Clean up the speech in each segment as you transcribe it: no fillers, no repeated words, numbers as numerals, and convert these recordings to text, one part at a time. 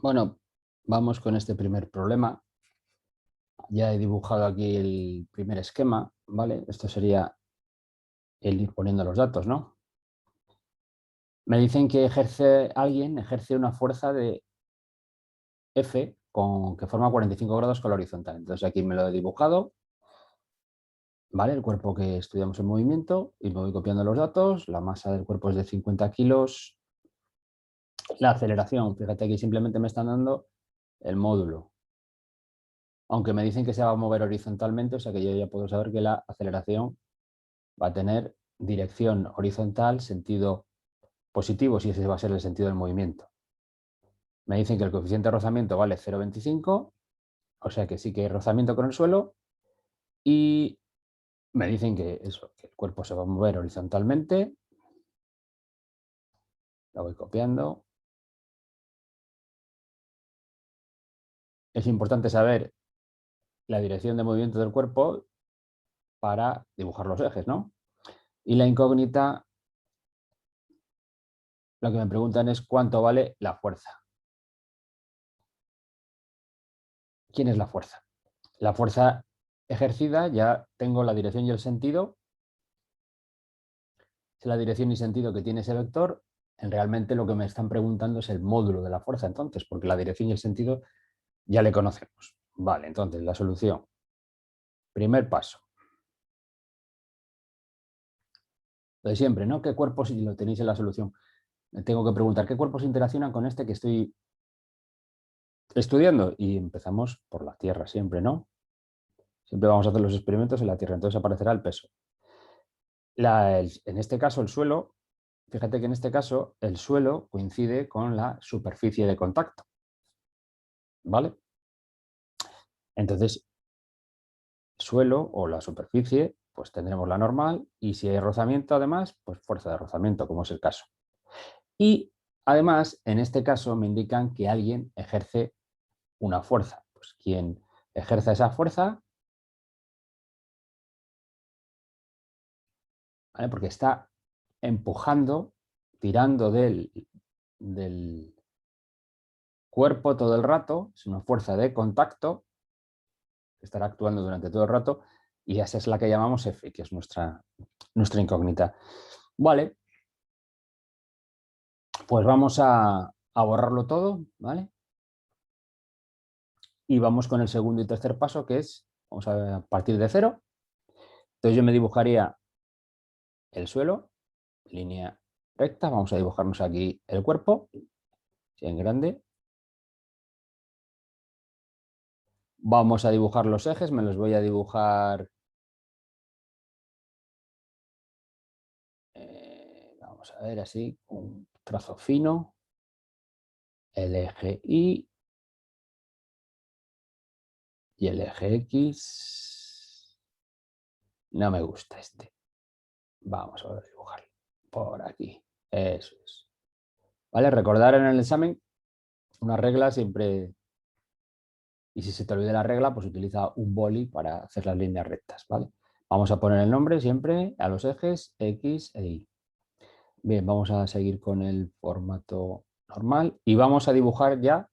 Bueno, vamos con este primer problema. Ya he dibujado aquí el primer esquema, ¿vale? Esto sería el ir poniendo los datos, ¿no? Me dicen que alguien ejerce una fuerza de F que forma 45 grados con la horizontal. Entonces aquí me lo he dibujado, ¿vale? El cuerpo que estudiamos en movimiento y me voy copiando los datos. La masa del cuerpo es de 50 kilos. La aceleración, fíjate aquí simplemente me están dando el módulo. Aunque me dicen que se va a mover horizontalmente, o sea que yo ya puedo saber que la aceleración va a tener dirección horizontal, sentido positivo, si ese va a ser el sentido del movimiento. Me dicen que el coeficiente de rozamiento vale 0,25, o sea que sí que hay rozamiento con el suelo, y me dicen que que el cuerpo se va a mover horizontalmente. La voy copiando. Es importante saber la dirección de movimiento del cuerpo para dibujar los ejes, ¿no? Y la incógnita, lo que me preguntan es cuánto vale la fuerza. ¿Quién es la fuerza? La fuerza ejercida, ya tengo la dirección y el sentido. Es la dirección y sentido que tiene ese vector. Realmente lo que me están preguntando es el módulo de la fuerza, entonces, porque la dirección y el sentido ya le conocemos. Vale, entonces la solución. Primer paso. Lo de siempre, ¿no? ¿Qué cuerpos, si lo tenéis en la solución? Me tengo que preguntar, ¿qué cuerpos interaccionan con este que estoy estudiando? Y empezamos por la Tierra siempre, ¿no? Siempre vamos a hacer los experimentos en la Tierra, entonces aparecerá el peso. En este caso, el suelo, fíjate que en este caso el suelo coincide con la superficie de contacto, ¿vale? Entonces, suelo o la superficie, pues tendremos la normal, y si hay rozamiento además, pues fuerza de rozamiento, como es el caso. Y además, en este caso me indican que alguien ejerce una fuerza. Pues quien ejerza esa fuerza, ¿vale? Porque está empujando, tirando del cuerpo todo el rato, es una fuerza de contacto que estará actuando durante todo el rato, y esa es la que llamamos F, que es nuestra incógnita. Vale, pues vamos a borrarlo todo, ¿vale? Y vamos con el segundo y tercer paso, que es, vamos a partir de cero. Entonces yo me dibujaría el suelo, línea recta, vamos a dibujarnos aquí el cuerpo, en grande. Vamos a dibujar los ejes, me los voy a dibujar, vamos a ver así, un trazo fino, el eje Y y el eje X. No me gusta este. Vamos a dibujarlo por aquí. Eso es. ¿Vale? Recordar en el examen una regla siempre, y si se te olvida la regla, pues utiliza un boli para hacer las líneas rectas, ¿vale? Vamos a poner el nombre siempre a los ejes X e Y. Bien, vamos a seguir con el formato normal y vamos a dibujar ya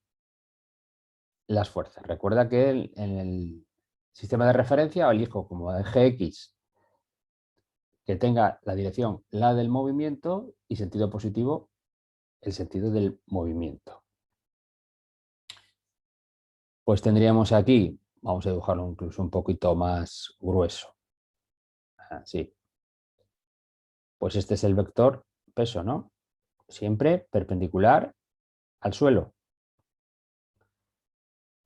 las fuerzas. Recuerda que en el sistema de referencia elijo como eje X que tenga la dirección la del movimiento y sentido positivo el sentido del movimiento. Pues tendríamos aquí, vamos a dibujarlo incluso un poquito más grueso. Así. Pues este es el vector peso, ¿no? Siempre perpendicular al suelo.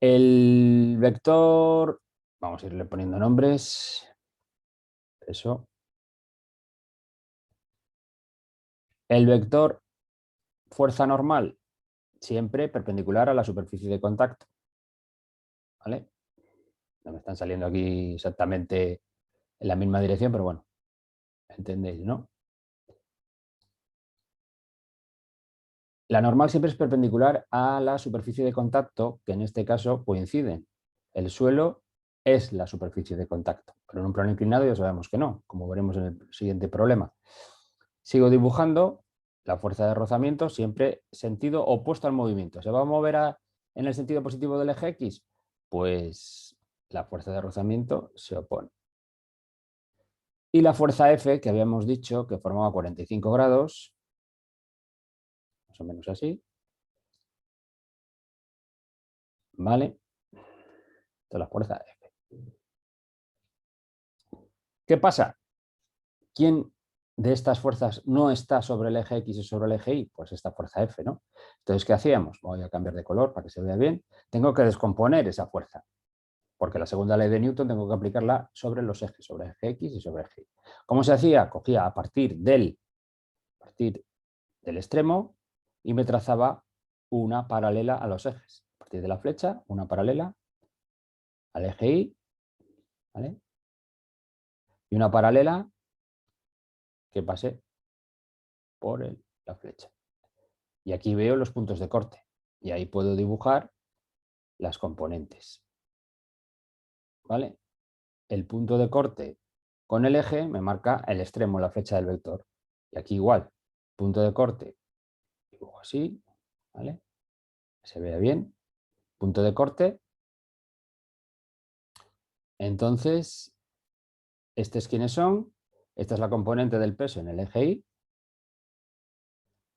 El vector, vamos a irle poniendo nombres. Eso. El vector fuerza normal, siempre perpendicular a la superficie de contacto. ¿Vale? No me están saliendo aquí exactamente en la misma dirección, pero bueno, entendéis, ¿no? La normal siempre es perpendicular a la superficie de contacto, que en este caso coinciden. El suelo es la superficie de contacto, pero en un plano inclinado ya sabemos que no, como veremos en el siguiente problema. Sigo dibujando la fuerza de rozamiento, siempre sentido opuesto al movimiento. Se va a mover en el sentido positivo del eje X, pues la fuerza de rozamiento se opone. Y la fuerza F, que habíamos dicho que formaba 45 grados, más o menos así, ¿vale? Esta es la fuerza F. ¿Qué pasa? ¿Quién de estas fuerzas no está sobre el eje X y sobre el eje Y? Pues esta fuerza F, ¿no? Entonces, ¿qué hacíamos? Voy a cambiar de color para que se vea bien. Tengo que descomponer esa fuerza, porque la segunda ley de Newton tengo que aplicarla sobre los ejes, sobre el eje X y sobre el eje Y. ¿Cómo se hacía? Cogía a partir del extremo y me trazaba una paralela a los ejes. A partir de la flecha, una paralela al eje Y, ¿vale? Y una paralela que pase por la flecha. Y aquí veo los puntos de corte. Y ahí puedo dibujar las componentes. ¿Vale? El punto de corte con el eje me marca el extremo, la flecha del vector. Y aquí igual, punto de corte, dibujo así, ¿vale? Que se vea bien. Punto de corte. Entonces, ¿estos quiénes son? Esta es la componente del peso en el eje Y.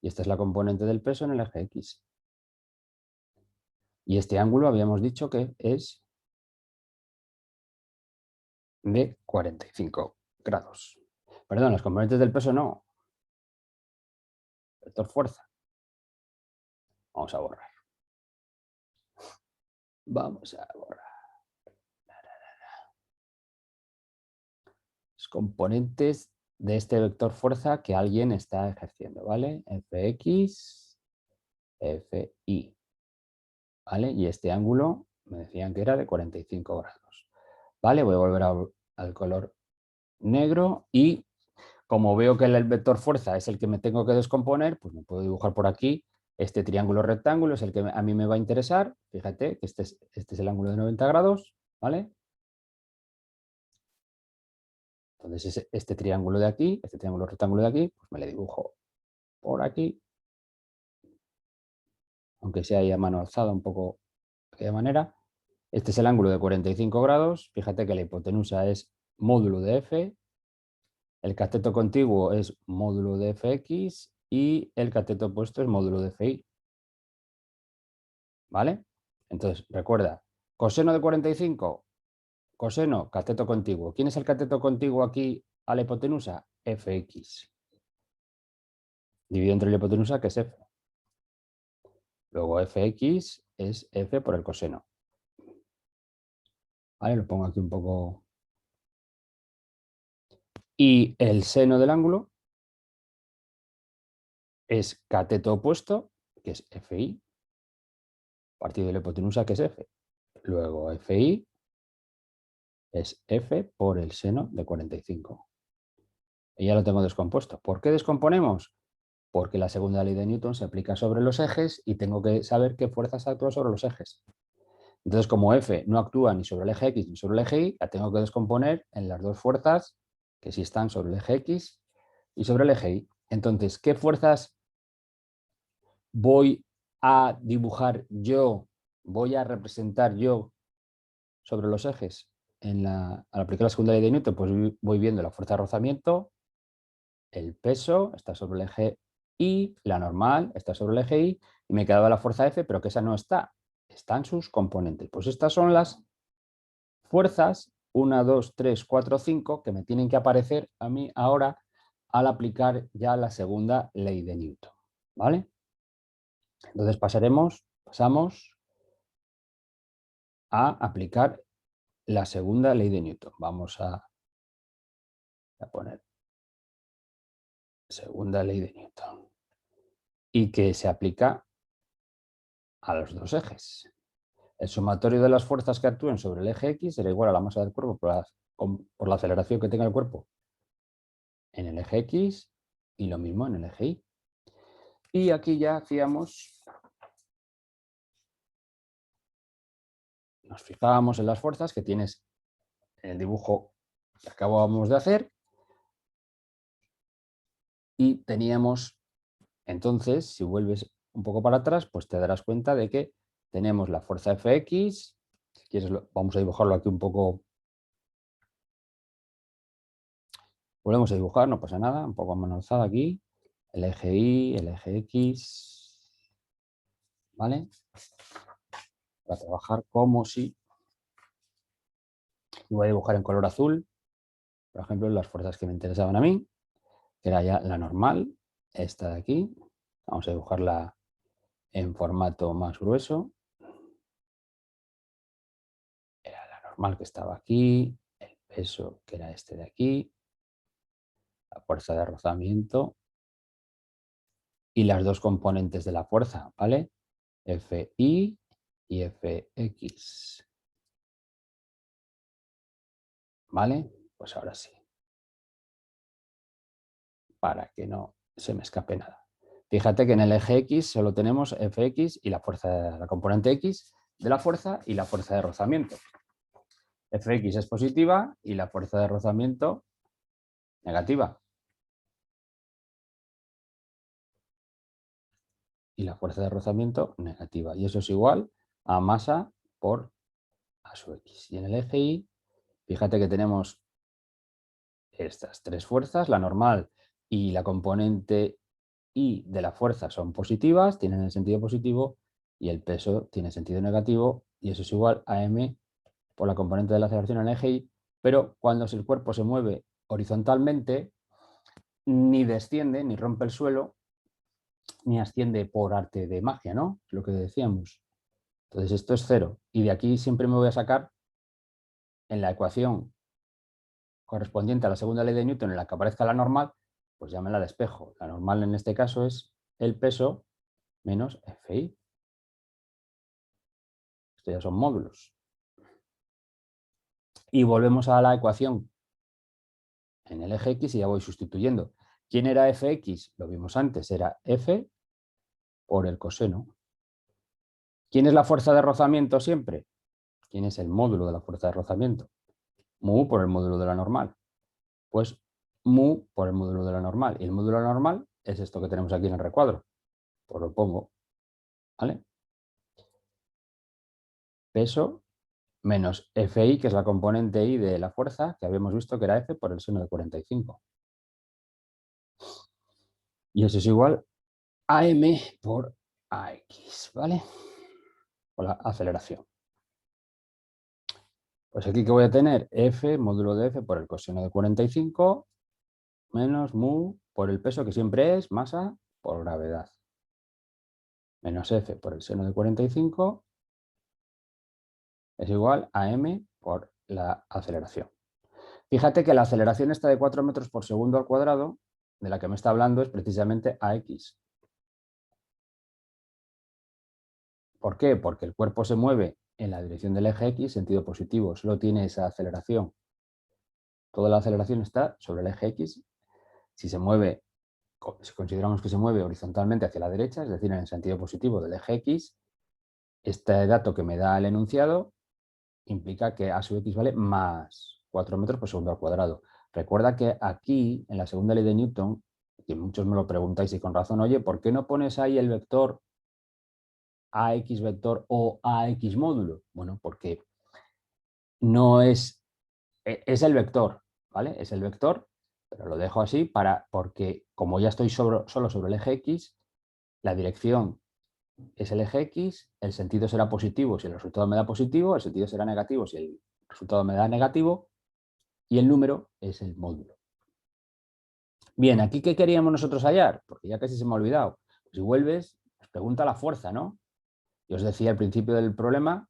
Y esta es la componente del peso en el eje X. Y este ángulo habíamos dicho que es de 45 grados. Perdón, las componentes del peso no. Vector fuerza. Vamos a borrar. Vamos a borrar. Los componentes de este vector fuerza que alguien está ejerciendo, ¿vale? Fx, Fi. ¿Vale? Y este ángulo me decían que era de 45 grados. ¿Vale? Voy a volver al color negro y como veo que el vector fuerza es el que me tengo que descomponer, pues me puedo dibujar por aquí este triángulo rectángulo, es el que a mí me va a interesar. Fíjate que este es el ángulo de 90 grados, ¿vale? Entonces este triángulo de aquí, este triángulo rectángulo de aquí, pues me le dibujo por aquí, aunque sea ahí a mano alzada un poco de aquella manera. Este es el ángulo de 45 grados, fíjate que la hipotenusa es módulo de F, el cateto contiguo es módulo de Fx y el cateto opuesto es módulo de Fi. ¿Vale? Entonces, recuerda, coseno de 45, coseno, cateto contiguo. ¿Quién es el cateto contiguo aquí a la hipotenusa? Fx. Dividido entre la hipotenusa, que es F. Luego Fx es F por el coseno. ¿Vale? Lo pongo aquí un poco. Y el seno del ángulo es cateto opuesto, que es Fi, partido de la hipotenusa, que es F. Luego Fi es F por el seno de 45. Y ya lo tengo descompuesto. ¿Por qué descomponemos? Porque la segunda ley de Newton se aplica sobre los ejes y tengo que saber qué fuerzas actúan sobre los ejes. Entonces, como F no actúa ni sobre el eje X ni sobre el eje Y, la tengo que descomponer en las dos fuerzas que sí están sobre el eje X y sobre el eje Y. Entonces, ¿qué fuerzas voy a dibujar yo, voy a representar yo sobre los ejes? Al aplicar la segunda ley de Newton, pues voy viendo la fuerza de rozamiento, el peso está sobre el eje Y, la normal está sobre el eje Y, y me quedaba la fuerza F, pero que esa no está, están sus componentes. Pues estas son las fuerzas 1, 2, 3, 4, 5 que me tienen que aparecer a mí ahora al aplicar ya la segunda ley de Newton. ¿Vale? Entonces pasamos a aplicar la segunda ley de Newton. Vamos a poner segunda ley de Newton. Y que se aplica a los dos ejes. El sumatorio de las fuerzas que actúen sobre el eje X será igual a la masa del cuerpo por la aceleración que tenga el cuerpo en el eje X y lo mismo en el eje Y. Y aquí ya nos fijábamos en las fuerzas que tienes en el dibujo que acabábamos de hacer y teníamos, entonces, si vuelves un poco para atrás, pues te darás cuenta de que tenemos la fuerza Fx, si quieres vamos a dibujarlo aquí un poco, volvemos a dibujar, no pasa nada, un poco más alzada aquí, el eje Y, el eje X, ¿vale? Para trabajar como si, voy a dibujar en color azul, por ejemplo, las fuerzas que me interesaban a mí, que era ya la normal, esta de aquí, vamos a dibujarla en formato más grueso, era la normal que estaba aquí, el peso que era este de aquí, la fuerza de rozamiento y las dos componentes de la fuerza, ¿vale? Fi y Fx, ¿vale? Pues ahora sí, para que no se me escape nada. Fíjate que en el eje X solo tenemos Fx y la fuerza, la componente X de la fuerza y la fuerza de rozamiento. Fx es positiva y la fuerza de rozamiento negativa. Y la fuerza de rozamiento negativa. Y eso es igual a masa por a su X. Y en el eje Y, fíjate que tenemos estas tres fuerzas, la normal y la componente Y de la fuerza son positivas, tienen el sentido positivo, y el peso tiene sentido negativo, y eso es igual a m por la componente de la aceleración en el eje Y, pero cuando el cuerpo se mueve horizontalmente, ni desciende, ni rompe el suelo, ni asciende por arte de magia, ¿no? Lo que decíamos. Entonces esto es cero, y de aquí siempre me voy a sacar en la ecuación correspondiente a la segunda ley de Newton en la que aparezca la normal, pues ya me la despejo. La normal en este caso es el peso menos Fi. Estos ya son módulos. Y volvemos a la ecuación en el eje X y ya voy sustituyendo. ¿Quién era Fx? Lo vimos antes, era F por el coseno. ¿Quién es la fuerza de rozamiento siempre? ¿Quién es el módulo de la fuerza de rozamiento? Mu por el módulo de la normal. Pues mu por el módulo de la normal. Y el módulo de la normal es esto que tenemos aquí en el recuadro. Pues lo pongo, ¿vale? Peso menos Fi, que es la componente I de la fuerza, que habíamos visto que era F por el seno de 45. Y eso es igual a M por AX, ¿vale? Por la aceleración. Pues aquí que voy a tener F, módulo de F por el coseno de 45, menos mu por el peso, que siempre es masa por gravedad. Menos F por el seno de 45 es igual a M por la aceleración. Fíjate que la aceleración está de 4 metros por segundo al cuadrado, de la que me está hablando es precisamente AX. ¿Por qué? Porque el cuerpo se mueve en la dirección del eje X, sentido positivo, solo tiene esa aceleración. Toda la aceleración está sobre el eje X. Si se mueve, si consideramos que se mueve horizontalmente hacia la derecha, es decir, en el sentido positivo del eje X, este dato que me da el enunciado implica que A sub X vale más 4 metros por segundo al cuadrado. Recuerda que aquí, en la segunda ley de Newton, que muchos me lo preguntáis y con razón, oye, ¿por qué no pones ahí el vector AX vector o AX módulo? Bueno, porque no es el vector, ¿vale? Es el vector, pero lo dejo así porque como ya estoy solo sobre el eje X, la dirección es el eje X, el sentido será positivo si el resultado me da positivo, el sentido será negativo si el resultado me da negativo, y el número es el módulo. Bien, ¿aquí qué queríamos nosotros hallar? Porque ya casi se me ha olvidado. Pues si vuelves, nos pregunta la fuerza, ¿no? Yo os decía al principio del problema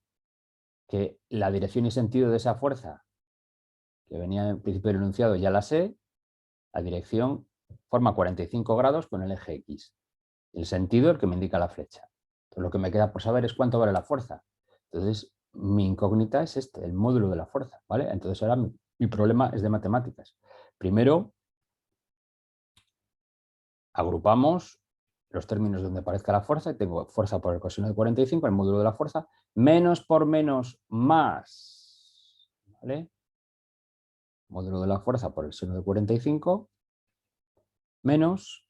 que la dirección y sentido de esa fuerza que venía en el principio del enunciado ya la sé. La dirección forma 45 grados con el eje X. El sentido, el que me indica la flecha. Entonces, lo que me queda por saber es cuánto vale la fuerza. Entonces, mi incógnita es este, el módulo de la fuerza, ¿vale? Entonces, ahora mi problema es de matemáticas. Primero, agrupamos los términos donde aparezca la fuerza y tengo fuerza por el coseno de 45, el módulo de la fuerza, menos por menos más, ¿vale? Módulo de la fuerza por el seno de 45 menos,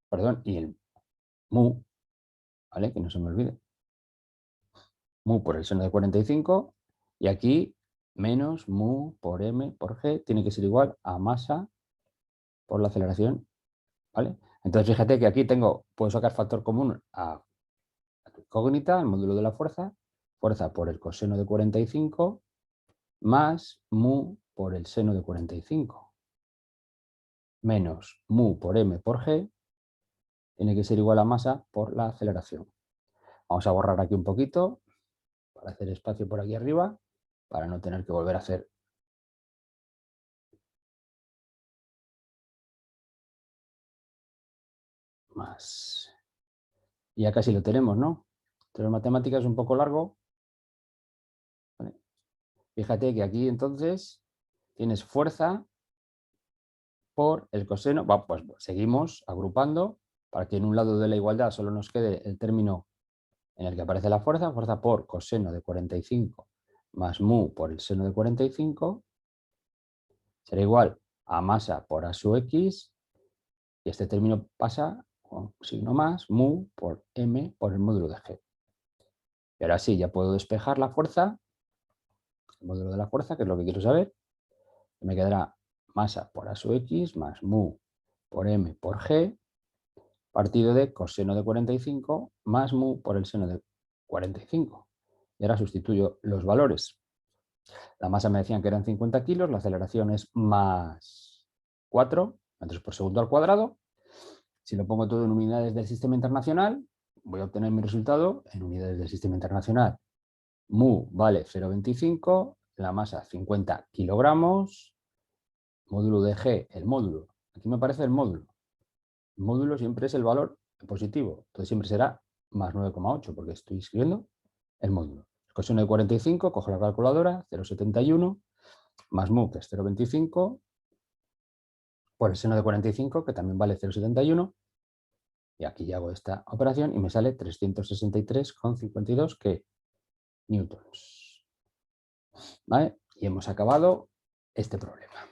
perdón, y el mu ¿vale? Que no se me olvide. Mu por el seno de 45 y aquí menos mu por m por g tiene que ser igual a masa por la aceleración, ¿vale? Entonces fíjate que aquí puedo sacar factor común a tu incógnita, el módulo de la fuerza por el coseno de 45 más mu por el seno de 45 menos mu por m por g tiene que ser igual a masa por la aceleración. Vamos a borrar aquí un poquito para hacer espacio por aquí arriba, para no tener que volver a hacer más. Y ya casi lo tenemos, ¿no? Pero matemática es un poco largo. ¿Vale? Fíjate que aquí entonces tienes fuerza por el coseno. Pues seguimos agrupando para que en un lado de la igualdad solo nos quede el término en el que aparece la fuerza por coseno de 45 más mu por el seno de 45 será igual a masa por a sub x, y este término pasa con signo más, mu por m por el módulo de g. Y ahora sí, ya puedo despejar la fuerza, el módulo de la fuerza, que es lo que quiero saber. Me quedará masa por a sub x más mu por m por g, partido de coseno de 45 más mu por el seno de 45. Y ahora sustituyo los valores. La masa me decían que eran 50 kilos, la aceleración es más 4 metros por segundo al cuadrado. Si lo pongo todo en unidades del sistema internacional, voy a obtener mi resultado en unidades del sistema internacional. Mu vale 0,25, la masa 50 kilogramos, módulo de G, el módulo. Aquí me aparece el módulo. El módulo siempre es el valor positivo, entonces siempre será más 9,8 porque estoy escribiendo el módulo. El coseno de 45, cojo la calculadora, 0,71, más mu, que es 0,25, por el seno de 45, que también vale 0,71, y aquí ya hago esta operación y me sale 363,52 que newtons. ¿Vale? Y hemos acabado este problema.